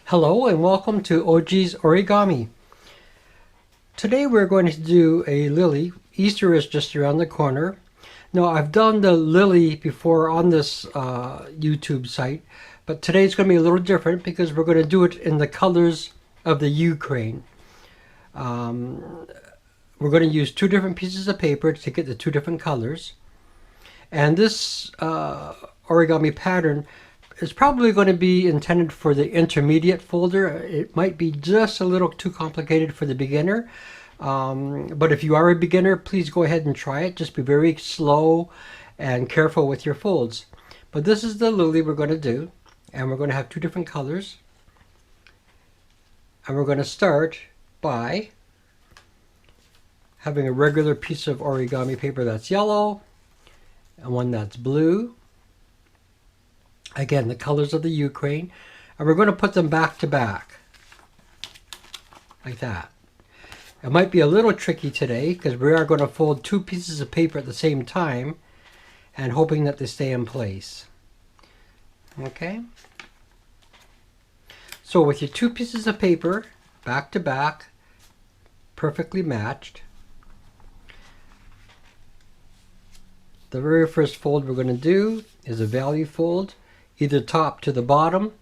Hello and welcome to Ojii's Origami. Today we're going to do a lily. Easter is just around the corner. Now I've done the lily before on this YouTube site, but today's going to be a little different because we're going to do it in the colors of the Ukraine. We're going to use two different pieces of paper to get the two different colors. And this origami pattern is probably going to be intended for the intermediate folder. It might be just a little too complicated for the beginner. But if you are a beginner, please go ahead and try it. Just be very slow and careful with your folds. But this is the lily we're going to do. And we're going to have two different colors. And we're going to start by having a regular piece of origami paper that's yellow and one that's blue. Again, the colors of the Ukraine. And we're going to put them back to back. Like that. It might be a little tricky today because we are going to fold two pieces of paper at the same time and hoping that they stay in place. Okay? So with your two pieces of paper back to back, perfectly matched, the very first fold we're going to do is a value fold. Either top to the bottom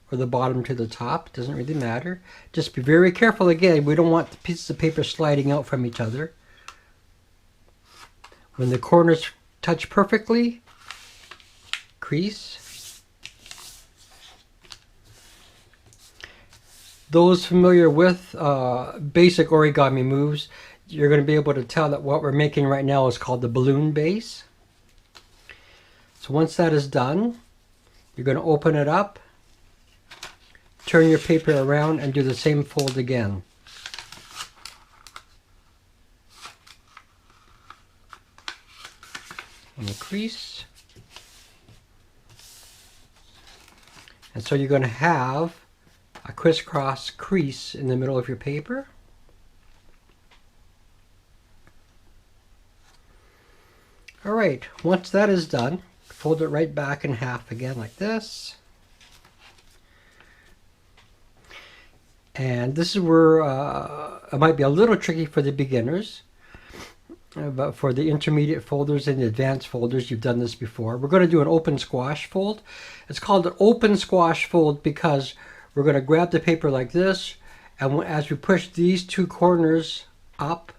or the bottom to the top. It doesn't really matter. Just be very careful again. We don't want the pieces of paper sliding out from each other. When the corners touch perfectly, crease. Those familiar with basic origami moves, you're going to be able to tell that what we're making right now is called the balloon base. So once that is done, you're going to open it up, turn your paper around, and do the same fold again. And a crease. And so you're going to have a crisscross crease in the middle of your paper. All right, once that is done, fold it right back in half again like this. And this is where it might be a little tricky for the beginners. But for the intermediate folders and the advanced folders, you've done this before. We're going to do an open squash fold. It's called an open squash fold because we're going to grab the paper like this. And as we push these two corners up,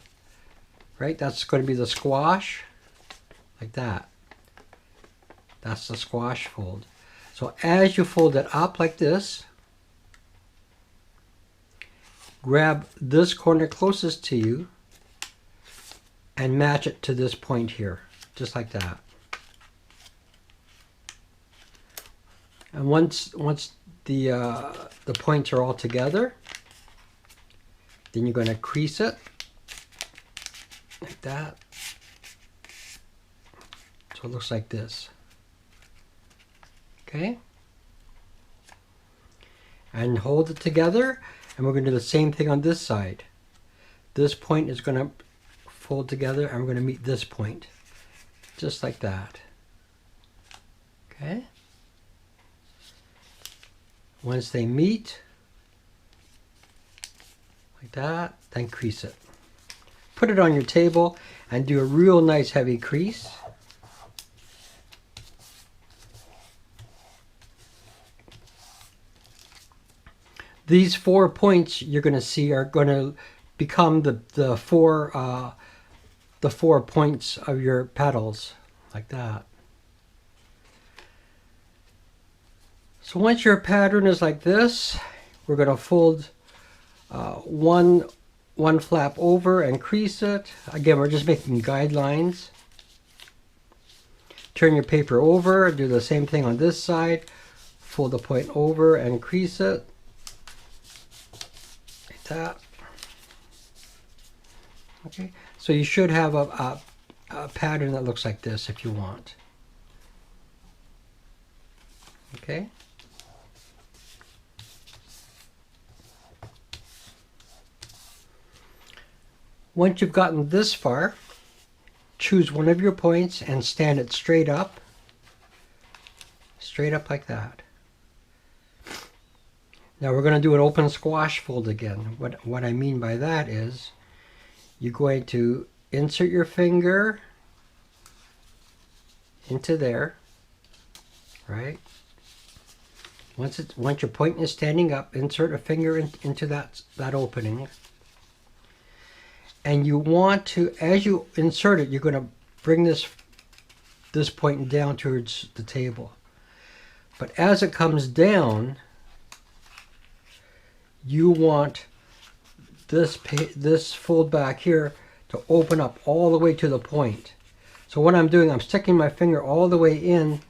right, that's going to be the squash, like that. That's the squash fold. So as you fold it up like this, grab this corner closest to you and match it to this point here, just like that. And once the points are all together, then you're going to crease it like that. So it looks like this. Okay, and hold it together, and we're going to do the same thing on this side. This point is going to fold together, and we're going to meet this point, just like that. Okay, once they meet, like that, then crease it. Put it on your table and do a real nice heavy crease. These 4 points you're going to see are going to become the four points of your petals, like that. So once your pattern is like this, we're going to fold one flap over and crease it. Again, we're just making guidelines. Turn your paper over, do the same thing on this side. Fold the point over and crease it. That. Okay, so you should have a pattern that looks like this if you want. Okay. Once you've gotten this far, choose one of your points and stand it straight up like that. Now we're going to do an open squash fold again. What I mean by that is you're going to insert your finger into there, right? Once your point is standing up, insert a finger into that opening. And you want to, as you insert it, you're going to bring this point down towards the table. But as it comes down, you want this fold back here to open up all the way to the point. So what I'm doing, I'm sticking my finger all the way in.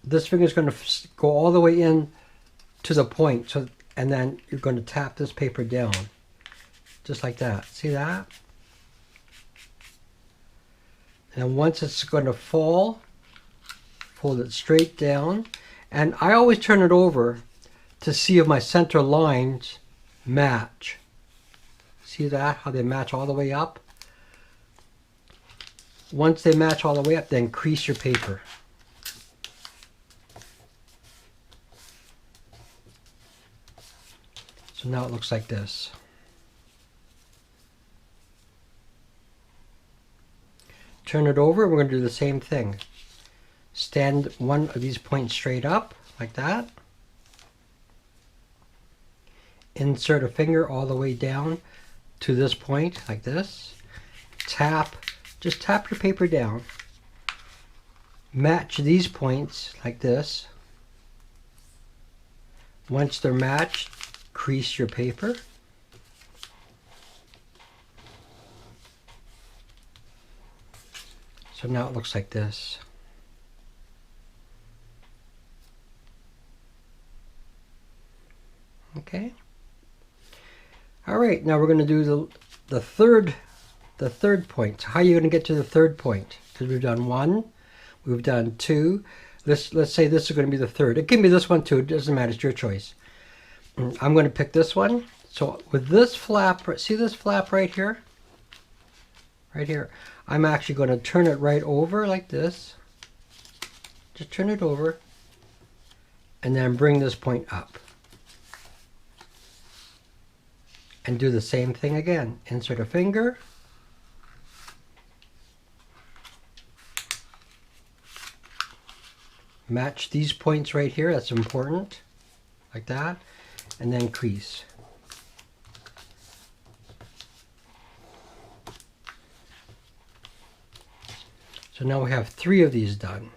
This finger is going to go all the way in to the point. So, and then you're going to tap this paper down. Just like that. See that? And once it's going to fall, fold it straight down. And I always turn it over to see if my center lines match. See that? How they match all the way up? Once they match all the way up, then crease your paper. So now it looks like this. Turn it over, we're going to do the same thing. Stand one of these points straight up, like that. Insert a finger all the way down to this point, like this. Just tap your paper down. Match these points, like this. Once they're matched, crease your paper. So now it looks like this. Okay. All right, now we're going to do the third point. So how are you going to get to the third point? Because we've done one, we've done two. Let's say this is going to be the third. It can be this one too. It doesn't matter. It's your choice. I'm going to pick this one. So with this flap, see this flap right here? Right here. I'm actually going to turn it right over like this. Just turn it over. And then bring this point up. And do the same thing again. Insert a finger. Match these points right here. That's important. Like that. And then crease. So now we have 3 of these done.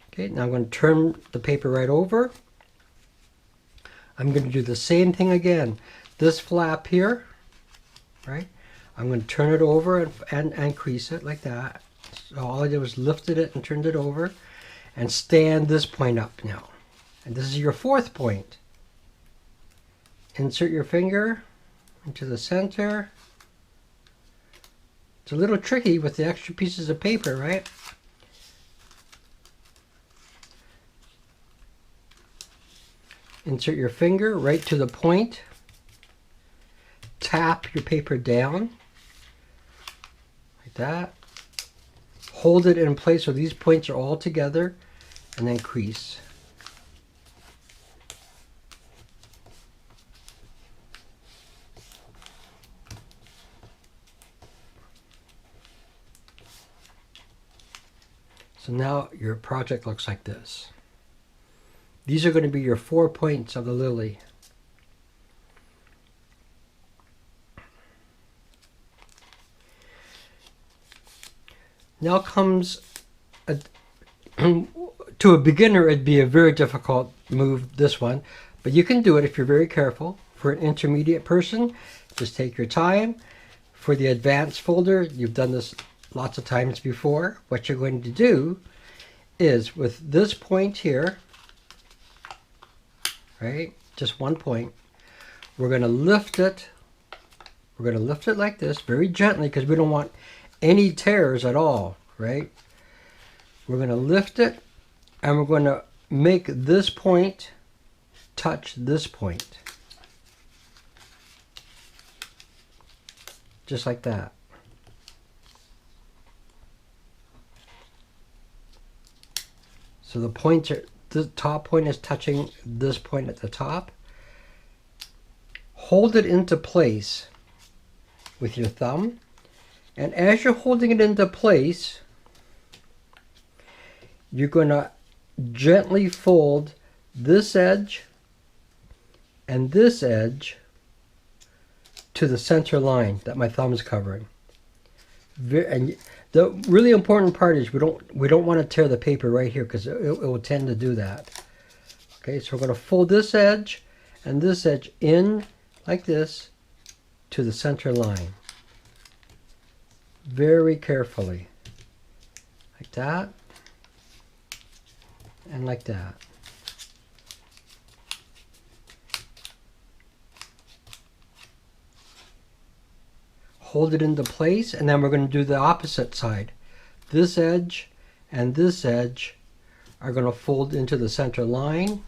Okay, now I'm going to turn the paper right over. I'm going to do the same thing again. This flap here, right? I'm going to turn it over and crease it like that. So all I did was lifted it and turned it over and stand this point up now. And this is your 4th point. Insert your finger into the center. It's a little tricky with the extra pieces of paper, right? Insert your finger right to the point. Tap your paper down. Like that. Hold it in place so these points are all together. And then crease. So now your project looks like this. These are going to be your 4 points of the lily. Now comes, to a beginner it'd be a very difficult move, this one, but you can do it if you're very careful. For an intermediate person, just take your time. For the advanced folder, you've done this lots of times before. What you're going to do is with this point here, right? Just 1 point. We're going to lift it. We're going to lift it like this, very gently, because we don't want any tears at all, right? We're going to lift it, and we're going to make this point touch this point. Just like that. So the the top point is touching this point at the top. Hold it into place with your thumb, and as you're holding it into place, you're going to gently fold this edge and this edge to the center line that my thumb is covering. And the really important part is we don't want to tear the paper right here, because it will tend to do that. Okay, so we're going to fold this edge and this edge in like this to the center line. Very carefully. Like that. And like that. Hold it into place, and then we're going to do the opposite side. This edge and this edge are going to fold into the center line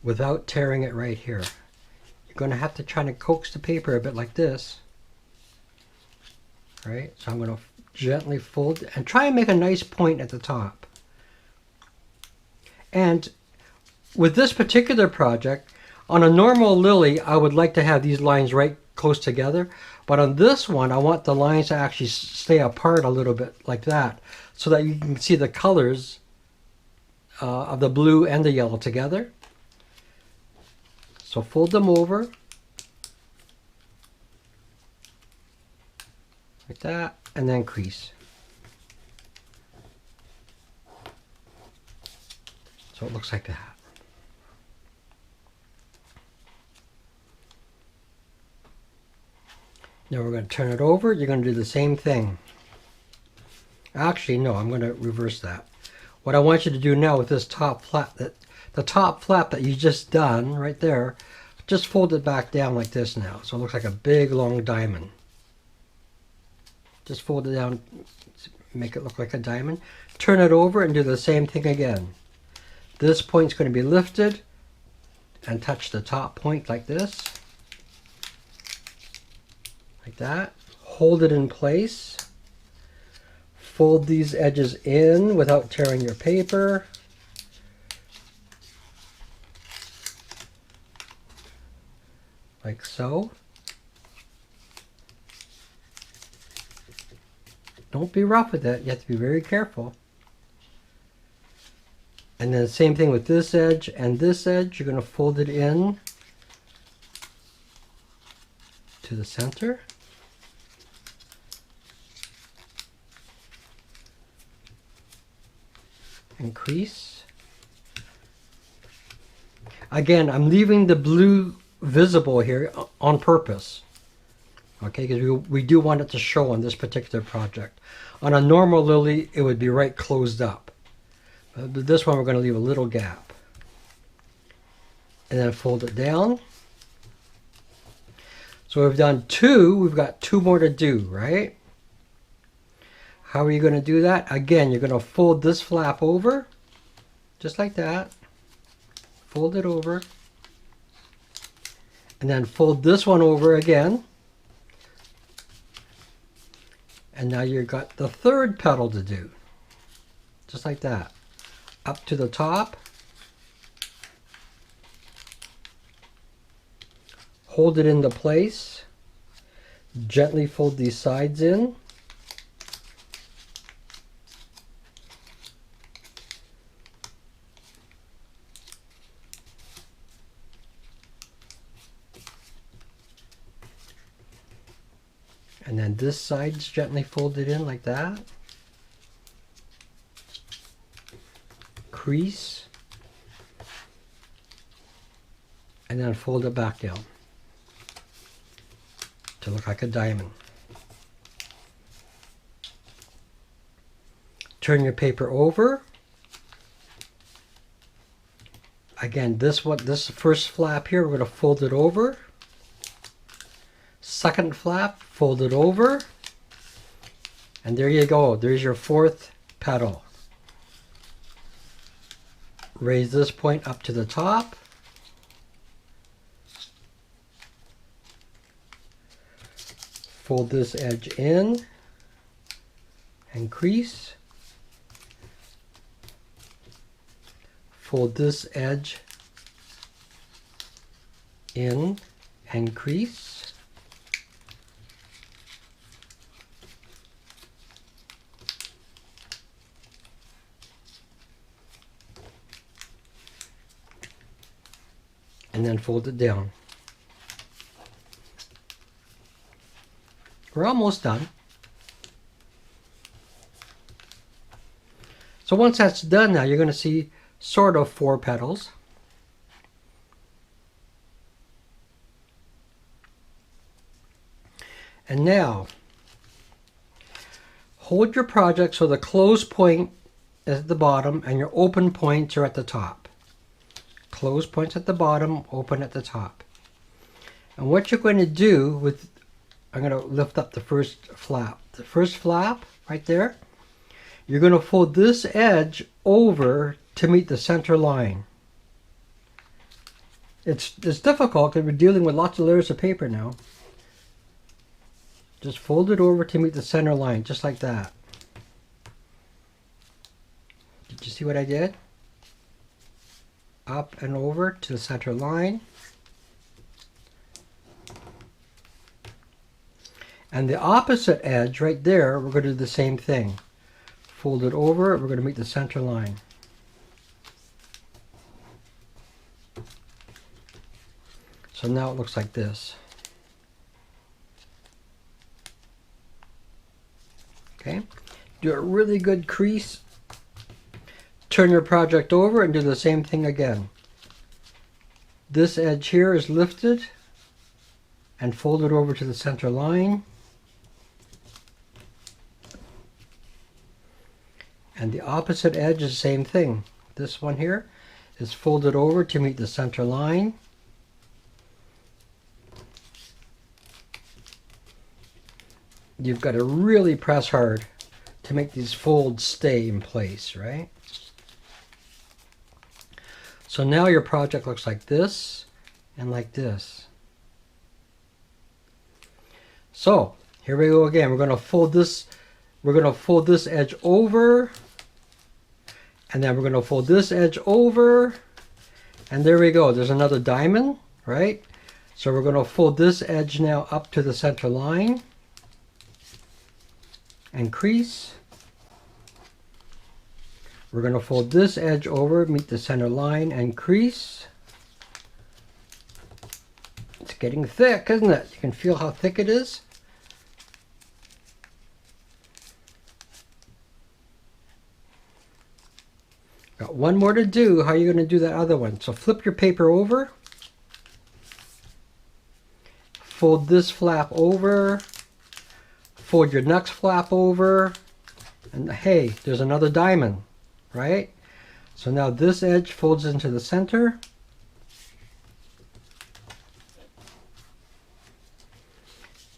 without tearing it right here. You're going to have to try to coax the paper a bit like this. Right? So I'm going to gently fold and try and make a nice point at the top. And with this particular project, on a normal lily, I would like to have these lines right close together, but on this one I want the lines to actually stay apart a little bit like that, so that you can see the colors of the blue and the yellow together. So fold them over like that, and then crease. So it looks like that. Now we're going to turn it over. You're going to do the same thing. Actually, no, I'm going to reverse that. What I want you to do now with this top flap, the top flap that you just done right there, just fold it back down like this now. So it looks like a big long diamond. Just fold it down, make it look like a diamond. Turn it over and do the same thing again. This point's going to be lifted and touch the top point like this. Like that. Hold it in place. Fold these edges in without tearing your paper. Like so. Don't be rough with it. You have to be very careful. And then the same thing with this edge and this edge. You're going to fold it in to the center. And crease. Again, I'm leaving the blue visible here on purpose. Okay, because we do want it to show on this particular project. On a normal lily, it would be right closed up. But this one, we're going to leave a little gap. And then fold it down. So we've done two. We've got two more to do, right? How are you going to do that? Again, you're going to fold this flap over, just like that. Fold it over. And then fold this one over again. And now you've got the third petal to do. Just like that. Up to the top. Hold it into place. Gently fold these sides in. And then this side's gently folded in like that. Crease. And then fold it back down to look like a diamond. Turn your paper over. Again, this first flap here, we're going to fold it over. Second flap, fold it over, and there you go. There's your fourth petal. Raise this point up to the top. Fold this edge in and crease. fold this edge in and crease. And then fold it down. We're almost done. So once that's done now, you're going to see sort of 4 petals. And now, hold your project so the close point is at the bottom and your open points are at the top. Close points at the bottom, open at the top. And what you're going to do with, I'm going to lift up the first flap. The first flap right there, you're going to fold this edge over to meet the center line. It's difficult because we're dealing with lots of layers of paper now. Just fold it over to meet the center line, just like that. Did you see what I did? Up and over to the center line. And the opposite edge right there, we're going to do the same thing. Fold it over, we're going to meet the center line. So now it looks like this. Okay, do a really good crease. Turn your project over and do the same thing again. This edge here is lifted and folded over to the center line. And the opposite edge is the same thing. This one here is folded over to meet the center line. You've got to really press hard to make these folds stay in place, right? So now your project looks like this and like this. So here we go again. We're going to fold this edge over, and then we're going to fold this edge over, and there we go. There's another diamond, right? So we're going to fold this edge now up to the center line and crease. We're going to fold this edge over, meet the center line and crease. It's getting thick, isn't it? You can feel how thick it is. Got one more to do. How are you going to do that other one? So flip your paper over. Fold this flap over. Fold your next flap over. And hey, there's another diamond, right? So now this edge folds into the center.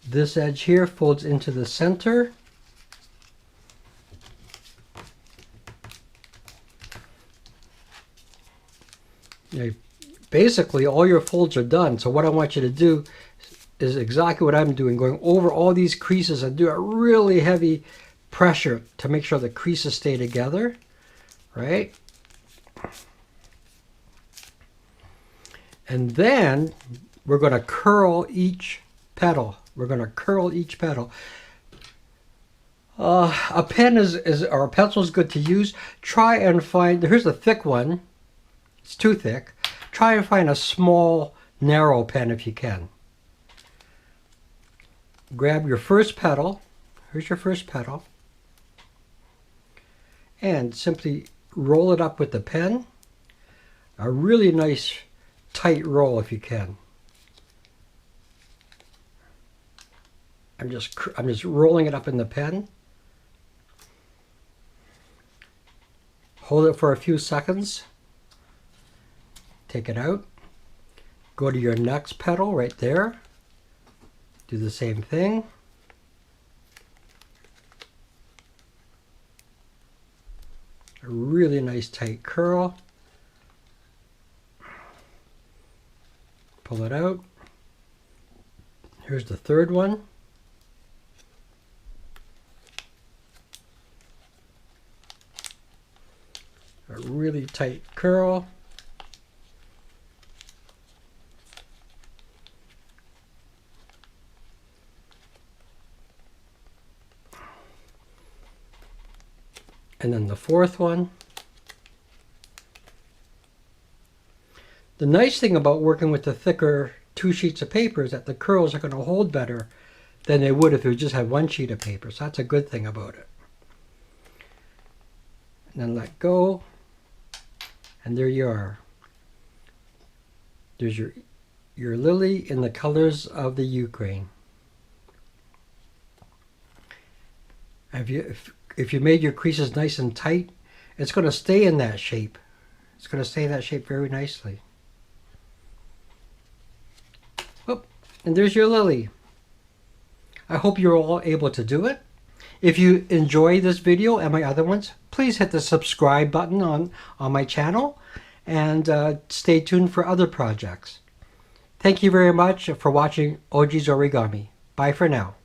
This edge here folds into the center. Basically all your folds are done. So what I want you to do is exactly what I'm doing, going over all these creases and do a really heavy pressure to make sure the creases stay together, right? And then we're going to curl each petal. We're going to curl each petal. A pen or a pencil is good to use. Try and find, here's a thick one. It's too thick. Try and find a small, narrow pen if you can. Grab your first petal. Here's your first petal. And simply roll it up with the pen. A really nice tight roll if you can. I'm just rolling it up in the pen. Hold it for a few seconds. Take it out. Go to your next petal right there. Do the same thing. A really nice tight curl. Pull it out. Here's the third one. a really tight curl. And then the fourth one. The nice thing about working with the thicker 2 sheets of paper is that the curls are going to hold better than they would if you just had 1 sheet of paper. So that's a good thing about it. And then let go. And there you are. There's your lily in the colors of the Ukraine. If you made your creases nice and tight, it's going to stay in that shape. It's going to stay in that shape very nicely. Oh, and there's your lily. I hope you're all able to do it. If you enjoy this video and my other ones, please hit the subscribe button on my channel and stay tuned for other projects. Thank you very much for watching Ojii's Origami. Bye for now.